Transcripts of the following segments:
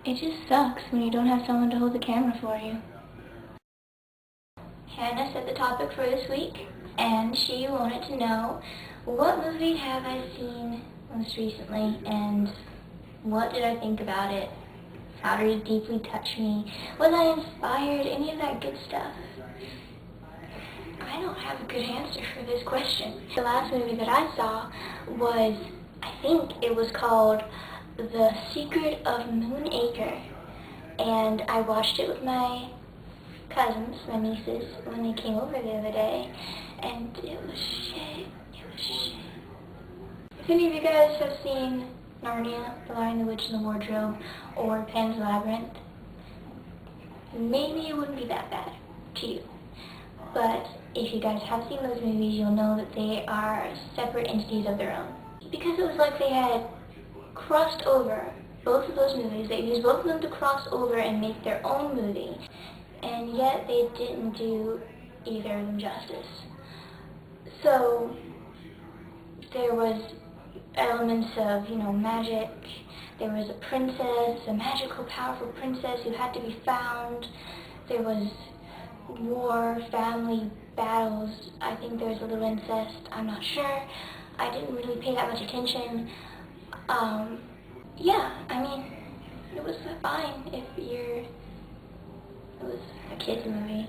It just sucks when you don't have someone to hold the camera for you. Hannah set the topic for this week, and she wanted to know, what movie have I seen most recently, and what did I think about it? How did it deeply touch me? Was I inspired? Any of that good stuff? I don't have a good answer for this question. The last movie that I saw was, I think it was called The Secret of Moonacre, and I watched it with my cousins, my nieces, when they came over the other day, and it was shit. It was shit. If any of you guys have seen Narnia, The Lion, the Witch, and the Wardrobe, or Pan's Labyrinth, maybe it wouldn't be that bad to you. But if you guys have seen those movies, you'll know that they are separate entities of their own. Because it was like they had crossed over both of those movies. They used both of them to cross over and make their own movie. And yet they didn't do either of them justice. So there was elements of, magic. There was a princess, a magical, powerful princess who had to be found. There was war, family battles. I think there was a little incest. I'm not sure. I didn't really pay that much attention. It was fine it was a kid's movie.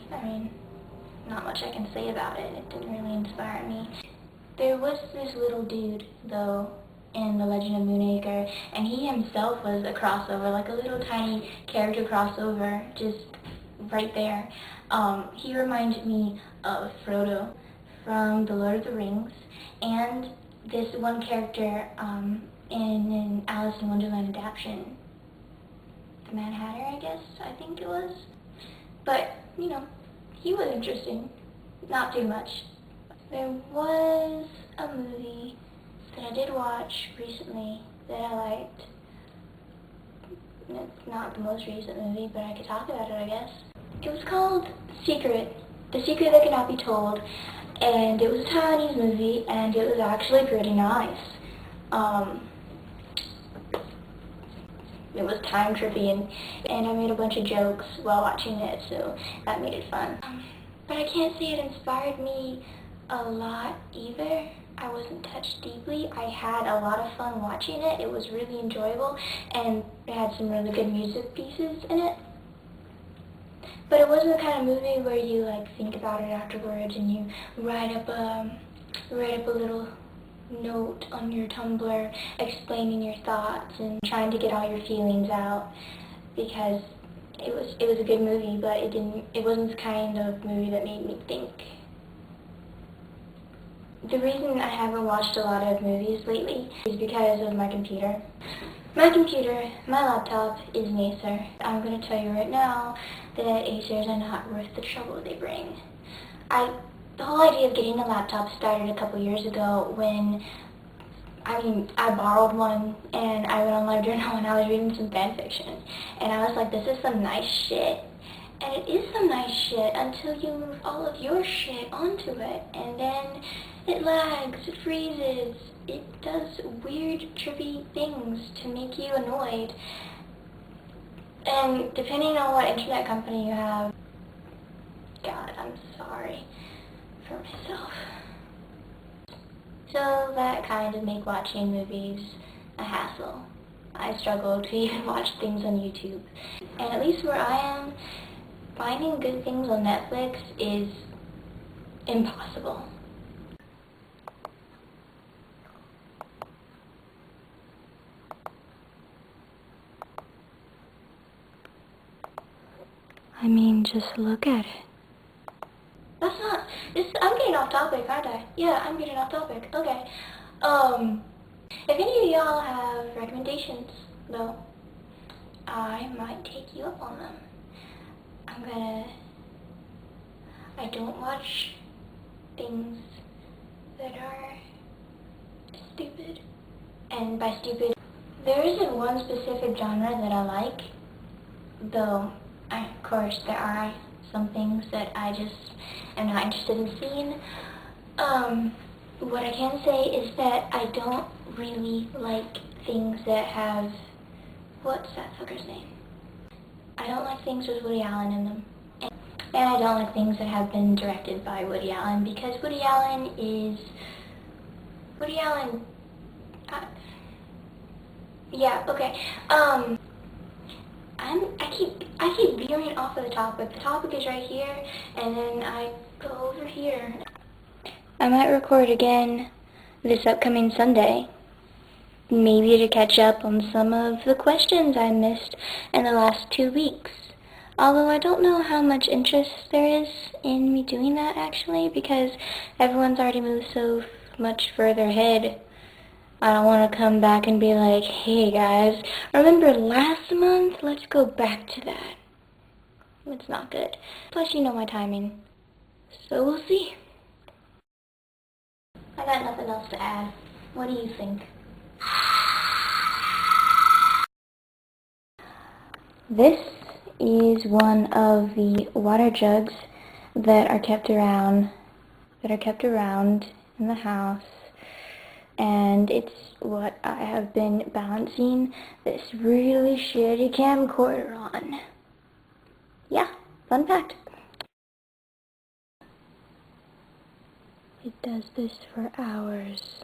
Not much I can say about it. It didn't really inspire me. There was this little dude, though, in The Legend of Moonacre, and he himself was a crossover, like a little tiny character crossover, just right there. He reminded me of Frodo from The Lord of the Rings, and this one character in an Alice in Wonderland adaptation. The Mad Hatter, I think it was. But, he was interesting. Not too much. There was a movie that I did watch recently that I liked. It's not the most recent movie, but I could talk about it, I guess. It was called Secret. The Secret That Cannot Be Told. And it was a Chinese movie, and it was actually pretty nice. It was time trippy, and I made a bunch of jokes while watching it, so that made it fun. But I can't say it inspired me a lot either. I wasn't touched deeply. I had a lot of fun watching it. It was really enjoyable, and it had some really good music pieces in it. But it wasn't the kind of movie where you think about it afterwards and you write up a little note on your Tumblr explaining your thoughts and trying to get all your feelings out, because it was a good movie, but it wasn't the kind of movie that made me think. The reason I haven't watched a lot of movies lately is because of my computer. My laptop is an Acer. I'm going to tell you right now that Acers are not worth the trouble they bring. The whole idea of getting a laptop started a couple years ago when, I borrowed one and I went on LiveJournal and I was reading some fan fiction. And I was like, this is some nice shit. And it is some nice shit until you move all of your shit onto it. And then it lags, it freezes, it does weird, trippy things to make you annoyed. And depending on what internet company you have, God, I'm sorry for myself. So that kind of make watching movies a hassle. I struggle to even watch things on YouTube. And at least where I am, finding good things on Netflix is impossible. Just look at it. That's not, I'm getting off topic, aren't I? Yeah, I'm getting off topic. Okay. If any of y'all have recommendations, though, I might take you up on them. I don't watch things that are stupid. And by stupid, there isn't one specific genre that I like, though, of course, there are some things that I just am not interested in seeing. What I can say is that I don't really like things that have, what's that fucker's name? I don't like things with Woody Allen in them. And I don't like things that have been directed by Woody Allen, because Woody Allen, yeah, okay. I keep veering off of the topic. The topic is right here, and then I go over here. I might record again this upcoming Sunday, maybe to catch up on some of the questions I missed in the last 2 weeks. Although I don't know how much interest there is in me doing that, actually, because everyone's already moved so much further ahead. I don't want to come back and be like, hey guys, remember last month? Let's go back to that. It's not good. Plus, you know my timing. So we'll see. I got nothing else to add. What do you think? This is one of the water jugs that are kept around in the house, and it's what I have been balancing this really shitty camcorder on. Yeah, fun fact. It does this for hours.